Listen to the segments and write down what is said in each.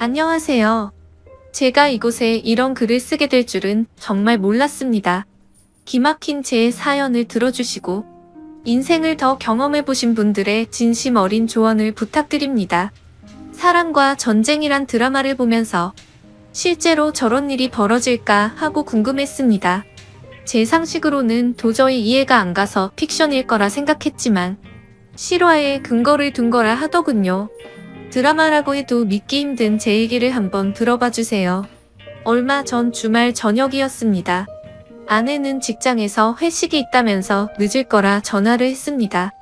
안녕하세요. 제가 이곳에 이런 글을 쓰게 될 줄은 정말 몰랐습니다. 기막힌 제 사연을 들어주시고 인생을 더 경험해보신 분들의 진심 어린 조언을 부탁드립니다. 사랑과 전쟁이란 드라마를 보면서 실제로 저런 일이 벌어질까 하고 궁금했습니다. 제 상식으로는 도저히 이해가 안 가서 픽션일 거라 생각했지만 실화에 근거를 둔 거라 하더군요. 드라마라고 해도 믿기 힘든 제 얘기를 한번 들어봐 주세요. 얼마 전 주말 저녁이었습니다. 아내는 직장에서 회식이 있다면서 늦을 거라 전화를 했습니다.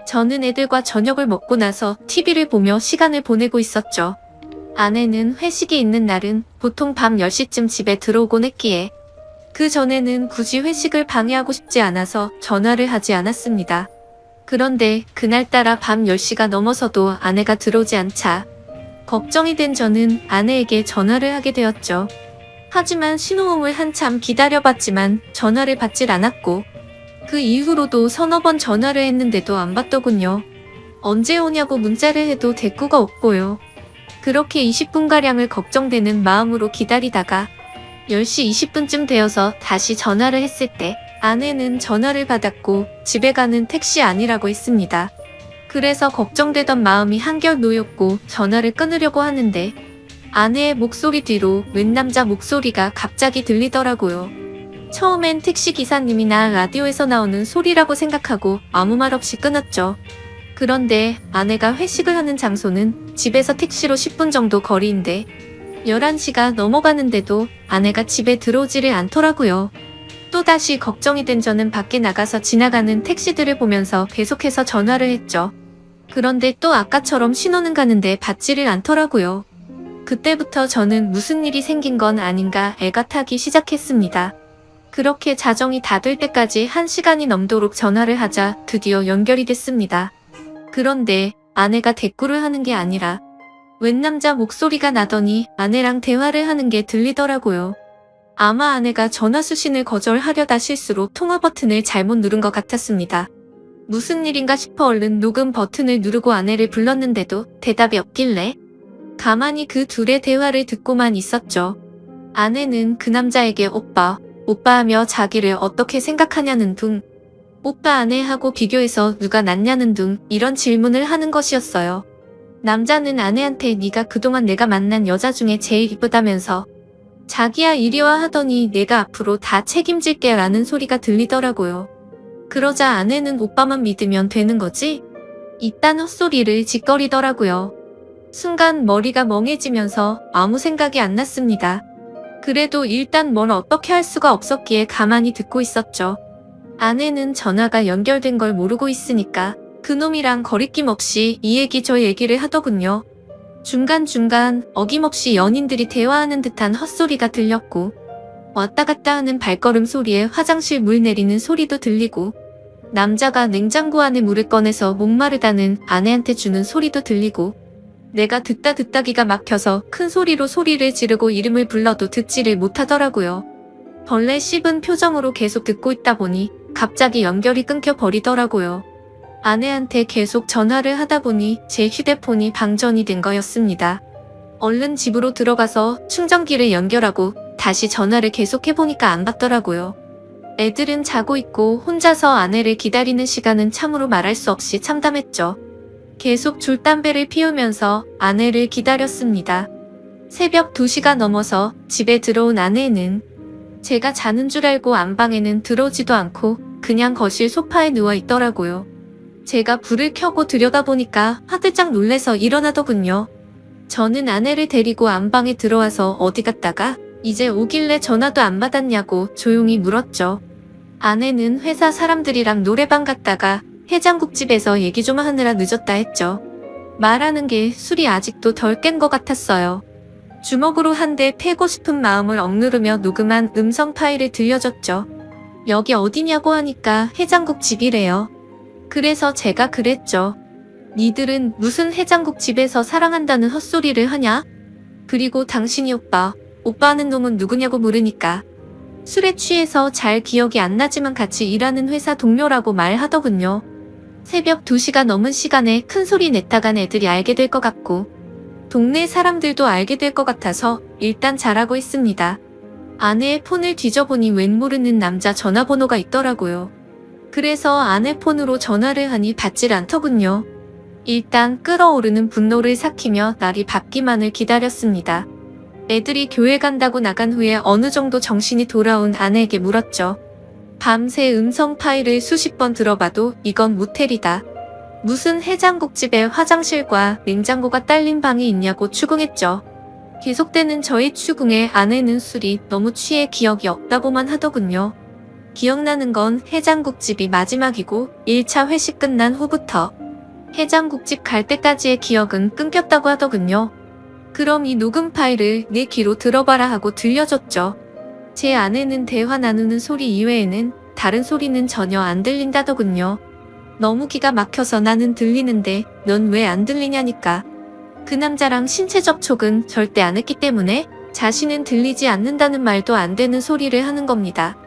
저는 애들과 저녁을 먹고 나서 TV를 보며 시간을 보내고 있었죠. 아내는 회식이 있는 날은 보통 밤 10시쯤 집에 들어오곤 했기에 그 전에는 굳이 회식을 방해하고 싶지 않아서 전화를 하지 않았습니다. 그런데 그날따라 밤 10시가 넘어서도 아내가 들어오지 않자 걱정이 된 저는 아내에게 전화를 하게 되었죠. 하지만 신호음을 한참 기다려봤지만 전화를 받질 않았고 그 이후로도 서너 번 전화를 했는데도 안 받더군요. 언제 오냐고 문자를 해도 대꾸가 없고요. 그렇게 20분가량을 걱정되는 마음으로 기다리다가 10시 20분쯤 되어서 다시 전화를 했을 때 아내는 전화를 받았고 집에 가는 택시 아니라고 했습니다. 그래서 걱정되던 마음이 한결 놓였고 전화를 끊으려고 하는데 아내의 목소리 뒤로 웬 남자 목소리가 갑자기 들리더라고요. 처음엔 택시기사님이나 라디오에서 나오는 소리라고 생각하고 아무 말 없이 끊었죠. 그런데 아내가 회식을 하는 장소는 집에서 택시로 10분 정도 거리인데 11시가 넘어가는데도 아내가 집에 들어오지를 않더라고요. 또다시 걱정이 된 저는 밖에 나가서 지나가는 택시들을 보면서 계속해서 전화를 했죠. 그런데 또 아까처럼 신호는 가는데 받지를 않더라고요. 그때부터 저는 무슨 일이 생긴 건 아닌가 애가 타기 시작했습니다. 그렇게 자정이 다 될 때까지 1시간이 넘도록 전화를 하자 드디어 연결이 됐습니다. 그런데 아내가 대꾸를 하는 게 아니라 웬 남자 목소리가 나더니 아내랑 대화를 하는 게 들리더라고요. 아마 아내가 전화 수신을 거절하려다 실수로 통화 버튼을 잘못 누른 것 같았습니다. 무슨 일인가 싶어 얼른 녹음 버튼을 누르고 아내를 불렀는데도 대답이 없길래 가만히 그 둘의 대화를 듣고만 있었죠. 아내는 그 남자에게 오빠 하며 자기를 어떻게 생각하냐는 둥, 오빠 아내하고 비교해서 누가 낫냐는 둥 이런 질문을 하는 것이었어요. 남자는 아내한테 네가 그동안 내가 만난 여자 중에 제일 이쁘다면서 자기야 이리 와 하더니 내가 앞으로 다 책임질게 라는 소리가 들리더라고요. 그러자 아내는 오빠만 믿으면 되는 거지? 이딴 헛소리를 짓거리더라고요. 순간 머리가 멍해지면서 아무 생각이 안 났습니다. 그래도 일단 뭘 어떻게 할 수가 없었기에 가만히 듣고 있었죠. 아내는 전화가 연결된 걸 모르고 있으니까 그놈이랑 거리낌 없이 이 얘기 저 얘기를 하더군요. 중간중간 어김없이 연인들이 대화하는 듯한 헛소리가 들렸고 왔다 갔다 하는 발걸음 소리에 화장실 물 내리는 소리도 들리고 남자가 냉장고 안에 물을 꺼내서 목마르다는 아내한테 주는 소리도 들리고 내가 듣다 기가 막혀서 큰 소리로 소리를 지르고 이름을 불러도 듣지를 못하더라고요. 벌레 씹은 표정으로 계속 듣고 있다 보니 갑자기 연결이 끊겨 버리더라고요. 아내한테 계속 전화를 하다 보니 제 휴대폰이 방전이 된 거였습니다. 얼른 집으로 들어가서 충전기를 연결하고 다시 전화를 계속해보니까 안 받더라고요. 애들은 자고 있고 혼자서 아내를 기다리는 시간은 참으로 말할 수 없이 참담했죠. 계속 줄담배를 피우면서 아내를 기다렸습니다. 새벽 2시가 넘어서 집에 들어온 아내는 제가 자는 줄 알고 안방에는 들어오지도 않고 그냥 거실 소파에 누워 있더라고요. 제가 불을 켜고 들여다보니까 화들짝 놀래서 일어나더군요. 저는 아내를 데리고 안방에 들어와서 어디 갔다가 이제 오길래 전화도 안 받았냐고 조용히 물었죠. 아내는 회사 사람들이랑 노래방 갔다가 해장국집에서 얘기 좀 하느라 늦었다 했죠. 말하는 게 술이 아직도 덜 깬 것 같았어요. 주먹으로 한 대 패고 싶은 마음을 억누르며 녹음한 음성 파일을 들려줬죠. 여기 어디냐고 하니까 해장국집이래요. 그래서 제가 그랬죠. 니들은 무슨 해장국집에서 사랑한다는 헛소리를 하냐? 그리고 당신이 오빠 하는 놈은 누구냐고 물으니까 술에 취해서 잘 기억이 안 나지만 같이 일하는 회사 동료라고 말하더군요. 새벽 2시가 넘은 시간에 큰 소리 냈다간 애들이 알게 될 것 같고 동네 사람들도 알게 될 것 같아서 일단 자라고 했습니다. 아내의 폰을 뒤져보니 웬 모르는 남자 전화번호가 있더라고요. 그래서 아내 폰으로 전화를 하니 받질 않더군요. 일단 끓어오르는 분노를 삭히며 날이 밝기만을 기다렸습니다. 애들이 교회 간다고 나간 후에 어느 정도 정신이 돌아온 아내에게 물었죠. 밤새 음성 파일을 수십 번 들어봐도 이건 모텔이다. 무슨 해장국집에 화장실과 냉장고가 딸린 방이 있냐고 추궁했죠. 계속되는 저의 추궁에 아내는 술이 너무 취해 기억이 없다고만 하더군요. 기억나는 건 해장국집이 마지막이고 1차 회식 끝난 후부터 해장국집 갈 때까지의 기억은 끊겼다고 하더군요. 그럼 이 녹음 파일을 내 귀로 들어봐라 하고 들려줬죠. 제 아내는 대화 나누는 소리 이외에는 다른 소리는 전혀 안 들린다더군요. 너무 기가 막혀서 나는 들리는데 넌 왜 안 들리냐니까. 그 남자랑 신체 접촉은 절대 안 했기 때문에 자신은 들리지 않는다는 말도 안 되는 소리를 하는 겁니다.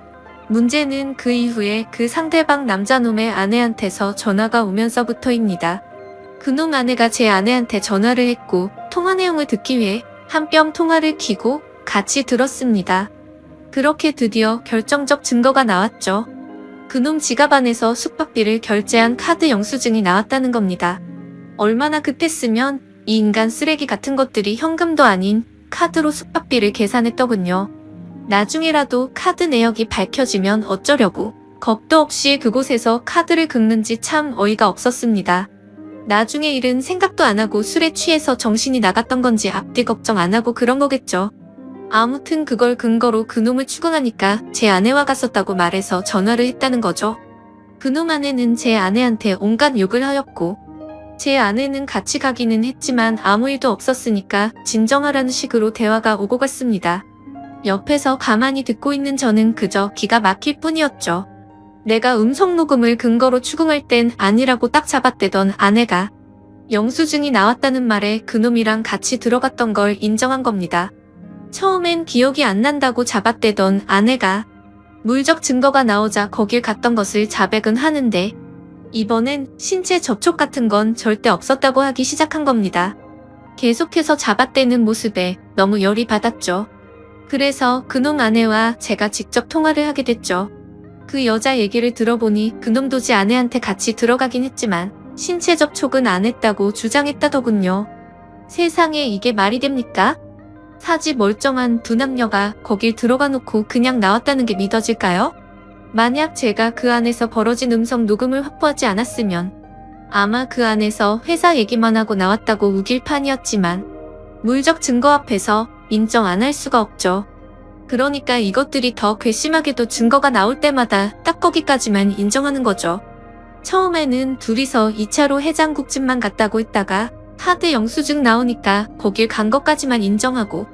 문제는 그 이후에 그 상대방 남자놈의 아내한테서 전화가 오면서부터입니다. 그놈 아내가 제 아내한테 전화를 했고 통화 내용을 듣기 위해 한 뼘 통화를 켜고 같이 들었습니다. 그렇게 드디어 결정적 증거가 나왔죠. 그놈 지갑 안에서 숙박비를 결제한 카드 영수증이 나왔다는 겁니다. 얼마나 급했으면 이 인간 쓰레기 같은 것들이 현금도 아닌 카드로 숙박비를 계산했더군요. 나중에라도 카드 내역이 밝혀지면 어쩌려고 겁도 없이 그곳에서 카드를 긁는지 참 어이가 없었습니다. 나중에 일은 생각도 안 하고 술에 취해서 정신이 나갔던 건지 앞뒤 걱정 안 하고 그런 거겠죠. 아무튼 그걸 근거로 그놈을 추궁하니까 제 아내와 갔었다고 말해서 전화를 했다는 거죠. 그놈 아내는 제 아내한테 온갖 욕을 하였고 제 아내는 같이 가기는 했지만 아무 일도 없었으니까 진정하라는 식으로 대화가 오고 갔습니다. 옆에서 가만히 듣고 있는 저는 그저 기가 막힐 뿐이었죠. 내가 음성 녹음을 근거로 추궁할 땐 아니라고 딱 잡아떼던 아내가 영수증이 나왔다는 말에 그놈이랑 같이 들어갔던 걸 인정한 겁니다. 처음엔 기억이 안 난다고 잡아떼던 아내가 물적 증거가 나오자 거길 갔던 것을 자백은 하는데 이번엔 신체 접촉 같은 건 절대 없었다고 하기 시작한 겁니다. 계속해서 잡아떼는 모습에 너무 열이 받았죠. 그래서 그놈 아내와 제가 직접 통화를 하게 됐죠. 그 여자 얘기를 들어보니 그놈도 제 아내한테 같이 들어가긴 했지만 신체 접촉은 안 했다고 주장했다더군요. 세상에 이게 말이 됩니까? 사지 멀쩡한 두 남녀가 거길 들어가 놓고 그냥 나왔다는 게 믿어질까요? 만약 제가 그 안에서 벌어진 음성 녹음을 확보하지 않았으면 아마 그 안에서 회사 얘기만 하고 나왔다고 우길 판이었지만 물적 증거 앞에서 인정 안 할 수가 없죠. 그러니까 이것들이 더 괘씸하게도 증거가 나올 때마다 딱 거기까지만 인정하는 거죠. 처음에는 둘이서 2차로 해장국집만 갔다고 했다가 카드 영수증 나오니까 거길 간 것까지만 인정하고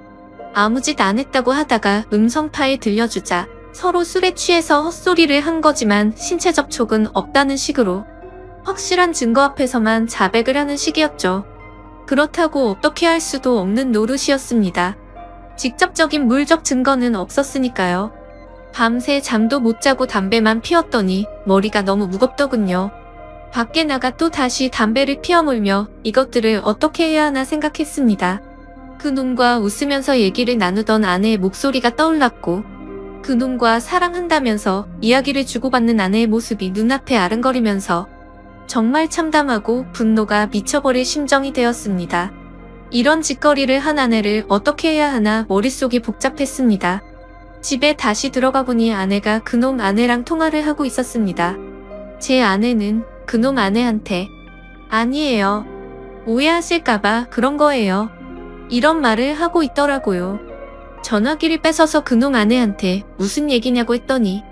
아무 짓 안 했다고 하다가 음성 파일 들려주자 서로 술에 취해서 헛소리를 한 거지만 신체 접촉은 없다는 식으로 확실한 증거 앞에서만 자백을 하는 식이었죠. 그렇다고 어떻게 할 수도 없는 노릇이었습니다. 직접적인 물적 증거는 없었으니까요. 밤새 잠도 못 자고 담배만 피웠더니 머리가 너무 무겁더군요. 밖에 나가 또 다시 담배를 피워물며 이것들을 어떻게 해야 하나 생각했습니다. 그놈과 웃으면서 얘기를 나누던 아내의 목소리가 떠올랐고 그놈과 사랑한다면서 이야기를 주고받는 아내의 모습이 눈앞에 아른거리면서 정말 참담하고 분노가 미쳐버릴 심정이 되었습니다. 이런 짓거리를 한 아내를 어떻게 해야 하나 머릿속이 복잡했습니다. 집에 다시 들어가 보니 아내가 그놈 아내랑 통화를 하고 있었습니다. 제 아내는 그놈 아내한테 아니에요. 오해하실까봐 그런 거예요. 이런 말을 하고 있더라고요. 전화기를 뺏어서 그놈 아내한테 무슨 얘기냐고 했더니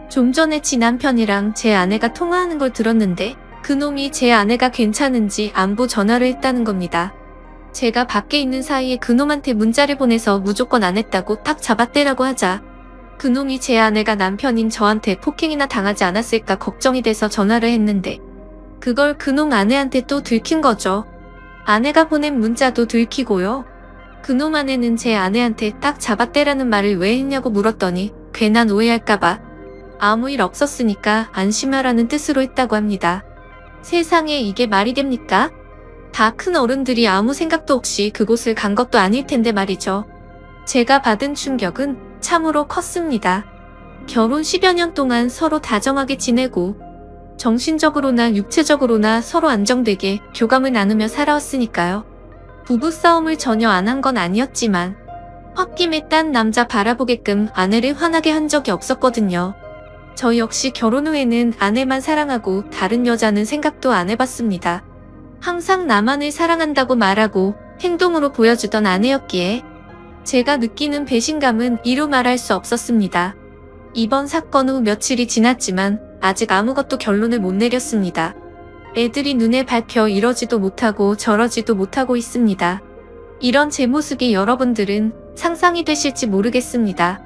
좀 전에 지 남편이랑 제 아내가 통화하는 걸 들었는데 그놈이 제 아내가 괜찮은지 안부 전화를 했다는 겁니다. 제가 밖에 있는 사이에 그놈한테 문자를 보내서 무조건 안 했다고 딱 잡아떼라고 하자 그놈이 제 아내가 남편인 저한테 폭행이나 당하지 않았을까 걱정이 돼서 전화를 했는데 그걸 그놈 아내한테 또 들킨 거죠. 아내가 보낸 문자도 들키고요. 그놈 아내는 제 아내한테 딱 잡아떼라는 말을 왜 했냐고 물었더니 괜한 오해할까봐 아무 일 없었으니까 안심하라는 뜻으로 했다고 합니다. 세상에 이게 말이 됩니까? 다 큰 어른들이 아무 생각도 없이 그곳을 간 것도 아닐 텐데 말이죠. 제가 받은 충격은 참으로 컸습니다. 결혼 10여 년 동안 서로 다정하게 지내고 정신적으로나 육체적으로나 서로 안정되게 교감을 나누며 살아왔으니까요. 부부싸움을 전혀 안 한 건 아니었지만 홧김에 딴 남자 바라보게끔 아내를 화나게 한 적이 없었거든요. 저 역시 결혼 후에는 아내만 사랑하고 다른 여자는 생각도 안 해봤습니다. 항상 나만을 사랑한다고 말하고 행동으로 보여주던 아내였기에 제가 느끼는 배신감은 이루 말할 수 없었습니다. 이번 사건 후 며칠이 지났지만 아직 아무것도 결론을 못 내렸습니다. 애들이 눈에 밟혀 이러지도 못하고 저러지도 못하고 있습니다. 이런 제 모습이 여러분들은 상상이 되실지 모르겠습니다.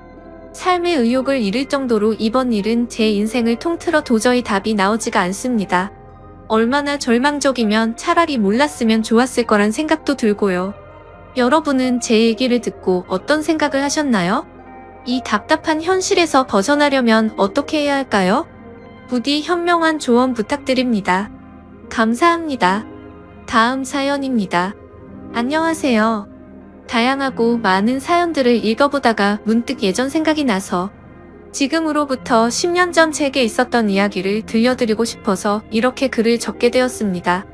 삶의 의욕을 잃을 정도로 이번 일은 제 인생을 통틀어 도저히 답이 나오지가 않습니다. 얼마나 절망적이면 차라리 몰랐으면 좋았을 거란 생각도 들고요. 여러분은 제 얘기를 듣고 어떤 생각을 하셨나요? 이 답답한 현실에서 벗어나려면 어떻게 해야 할까요? 부디 현명한 조언 부탁드립니다. 감사합니다. 다음 사연입니다. 안녕하세요. 다양하고 많은 사연들을 읽어보다가 문득 예전 생각이 나서 지금으로부터 10년 전 제게 있었던 이야기를 들려드리고 싶어서 이렇게 글을 적게 되었습니다.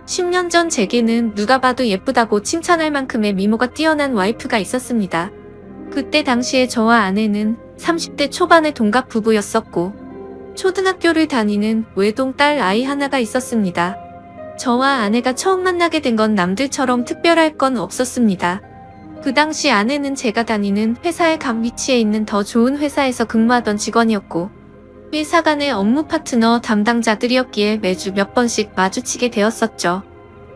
10년 전 제게는 누가 봐도 예쁘다고 칭찬할 만큼의 미모가 뛰어난 와이프가 있었습니다. 그때 당시에 저와 아내는 30대 초반의 동갑 부부였었고 초등학교를 다니는 외동 딸 아이 하나가 있었습니다. 저와 아내가 처음 만나게 된 건 남들처럼 특별할 건 없었습니다. 그 당시 아내는 제가 다니는 회사의 감 위치에 있는 더 좋은 회사에서 근무하던 직원이었고 회사 간의 업무 파트너 담당자들이었기에 매주 몇 번씩 마주치게 되었었죠.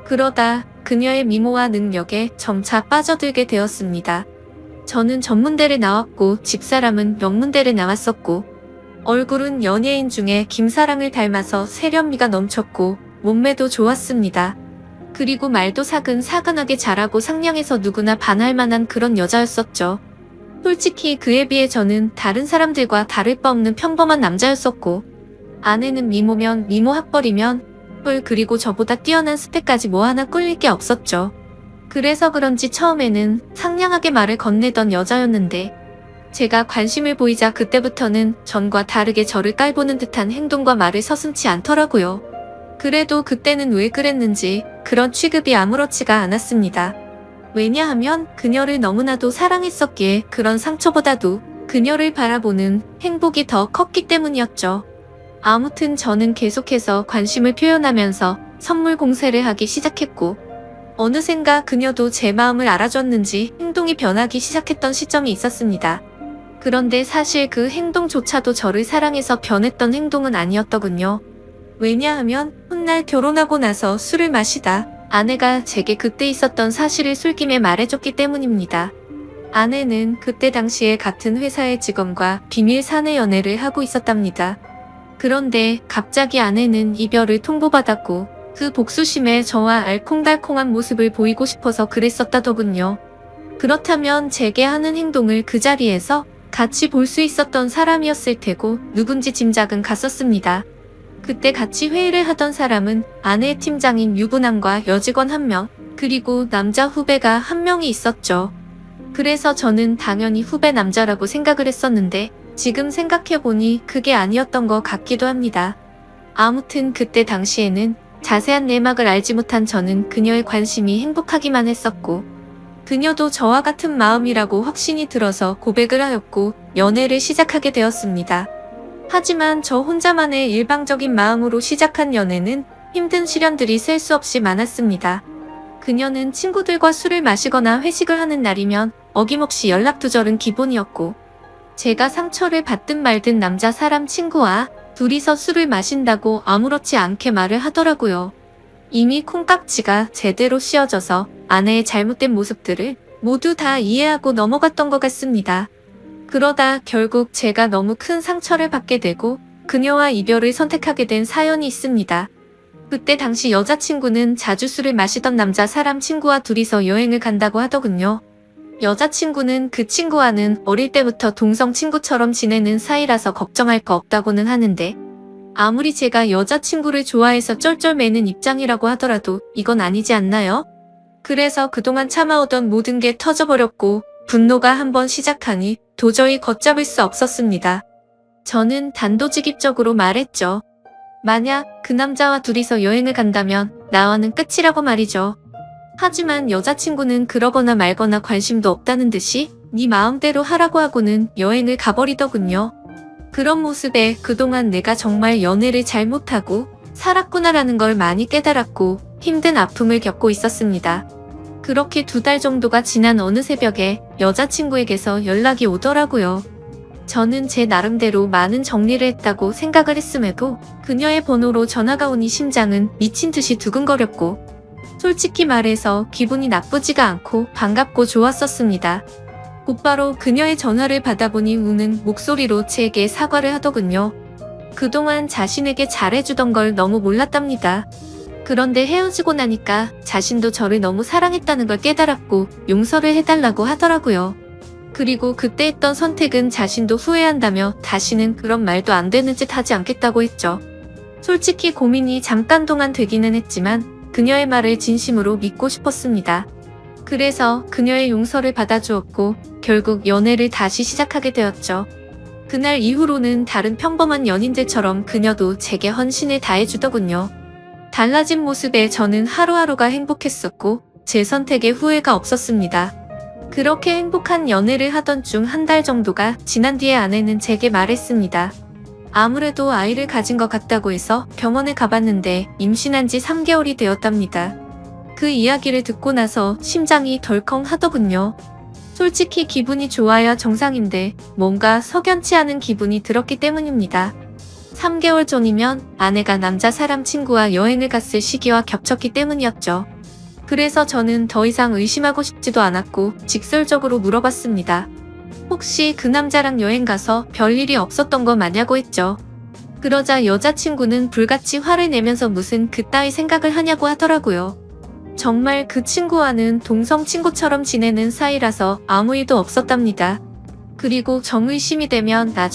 그러다 그녀의 미모와 능력에 점차 빠져들게 되었습니다. 저는 전문대를 나왔고 집사람은 명문대를 나왔었고 얼굴은 연예인 중에 김사랑을 닮아서 세련미가 넘쳤고 몸매도 좋았습니다. 그리고 말도 사근사근하게 잘하고 상냥해서 누구나 반할 만한 그런 여자였었죠. 솔직히 그에 비해 저는 다른 사람들과 다를 바 없는 평범한 남자였었고 아내는 미모면 미모 학벌이면 그리고 저보다 뛰어난 스펙까지 뭐 하나 꿀릴 게 없었죠. 그래서 그런지 처음에는 상냥하게 말을 건네던 여자였는데 제가 관심을 보이자 그때부터는 전과 다르게 저를 깔보는 듯한 행동과 말을 서슴지 않더라고요. 그래도 그때는 왜 그랬는지 그런 취급이 아무렇지가 않았습니다. 왜냐하면 그녀를 너무나도 사랑했었기에 그런 상처보다도 그녀를 바라보는 행복이 더 컸기 때문이었죠. 아무튼 저는 계속해서 관심을 표현하면서 선물 공세를 하기 시작했고 어느샌가 그녀도 제 마음을 알아줬는지 행동이 변하기 시작했던 시점이 있었습니다. 그런데 사실 그 행동조차도 저를 사랑해서 변했던 행동은 아니었더군요. 왜냐하면 훗날 결혼하고 나서 술을 마시다 아내가 제게 그때 있었던 사실을 술김에 말해줬기 때문입니다. 아내는 그때 당시에 같은 회사의 직원과 비밀 사내 연애를 하고 있었답니다. 그런데 갑자기 아내는 이별을 통보받았고 그 복수심에 저와 알콩달콩한 모습을 보이고 싶어서 그랬었다더군요. 그렇다면 제게 하는 행동을 그 자리에서 같이 볼 수 있었던 사람이었을 테고 누군지 짐작은 갔었습니다. 그때 같이 회의를 하던 사람은 아내의 팀장인 유부남과 여직원 1명, 그리고 남자 후배가 1명이 있었죠. 그래서 저는 당연히 후배 남자라고 생각을 했었는데 지금 생각해보니 그게 아니었던 것 같기도 합니다. 아무튼 그때 당시에는 자세한 내막을 알지 못한 저는 그녀의 관심이 행복하기만 했었고 그녀도 저와 같은 마음이라고 확신이 들어서 고백을 하였고 연애를 시작하게 되었습니다. 하지만 저 혼자만의 일방적인 마음으로 시작한 연애는 힘든 시련들이 셀 수 없이 많았습니다. 그녀는 친구들과 술을 마시거나 회식을 하는 날이면 어김없이 연락두절은 기본이었고 제가 상처를 받든 말든 남자 사람 친구와 둘이서 술을 마신다고 아무렇지 않게 말을 하더라고요. 이미 콩깍지가 제대로 씌워져서 아내의 잘못된 모습들을 모두 다 이해하고 넘어갔던 것 같습니다. 그러다 결국 제가 너무 큰 상처를 받게 되고 그녀와 이별을 선택하게 된 사연이 있습니다. 그때 당시 여자친구는 자주 술을 마시던 남자 사람 친구와 둘이서 여행을 간다고 하더군요. 여자친구는 그 친구와는 어릴 때부터 동성 친구처럼 지내는 사이라서 걱정할 거 없다고는 하는데 아무리 제가 여자친구를 좋아해서 쩔쩔매는 입장이라고 하더라도 이건 아니지 않나요? 그래서 그동안 참아오던 모든 게 터져버렸고 분노가 한번 시작하니 도저히 걷잡을 수 없었습니다. 저는 단도직입적으로 말했죠. 만약 그 남자와 둘이서 여행을 간다면 나와는 끝이라고 말이죠. 하지만 여자친구는 그러거나 말거나 관심도 없다는 듯이 네 마음대로 하라고 하고는 여행을 가버리더군요. 그런 모습에 그동안 내가 정말 연애를 잘못하고 살았구나라는 걸 많이 깨달았고 힘든 아픔을 겪고 있었습니다. 그렇게 2달 정도가 지난 어느 새벽에 여자친구에게서 연락이 오더라고요. 저는 제 나름대로 많은 정리를 했다고 생각을 했음에도 그녀의 번호로 전화가 오니 심장은 미친 듯이 두근거렸고 솔직히 말해서 기분이 나쁘지가 않고 반갑고 좋았었습니다. 곧바로 그녀의 전화를 받아보니 우는 목소리로 제게 사과를 하더군요. 그동안 자신에게 잘해주던 걸 너무 몰랐답니다. 그런데 헤어지고 나니까 자신도 저를 너무 사랑했다는 걸 깨달았고 용서를 해달라고 하더라고요. 그리고 그때 했던 선택은 자신도 후회한다며 다시는 그런 말도 안 되는 짓 하지 않겠다고 했죠. 솔직히 고민이 잠깐 동안 되기는 했지만 그녀의 말을 진심으로 믿고 싶었습니다. 그래서 그녀의 용서를 받아주었고 결국 연애를 다시 시작하게 되었죠. 그날 이후로는 다른 평범한 연인들처럼 그녀도 제게 헌신을 다해주더군요. 달라진 모습에 저는 하루하루가 행복했었고 제 선택에 후회가 없었습니다. 그렇게 행복한 연애를 하던 중 1달 정도가 지난 뒤에 아내는 제게 말했습니다. 아무래도 아이를 가진 것 같다고 해서 병원에 가봤는데 임신한 지 3개월이 되었답니다. 그 이야기를 듣고 나서 심장이 덜컹 하더군요. 솔직히 기분이 좋아야 정상인데 뭔가 석연치 않은 기분이 들었기 때문입니다. 3개월 전이면 아내가 남자 사람 친구와 여행을 갔을 시기와 겹쳤기 때문이었죠. 그래서 저는 더 이상 의심하고 싶지도 않았고 직설적으로 물어봤습니다. 혹시 그 남자랑 여행 가서 별일이 없었던 거 맞냐고 했죠. 그러자 여자친구는 불같이 화를 내면서 무슨 그따위 생각을 하냐고 하더라고요. 정말 그 친구와는 동성 친구처럼 지내는 사이라서 아무 일도 없었답니다. 그리고 정의심이 되면 나중에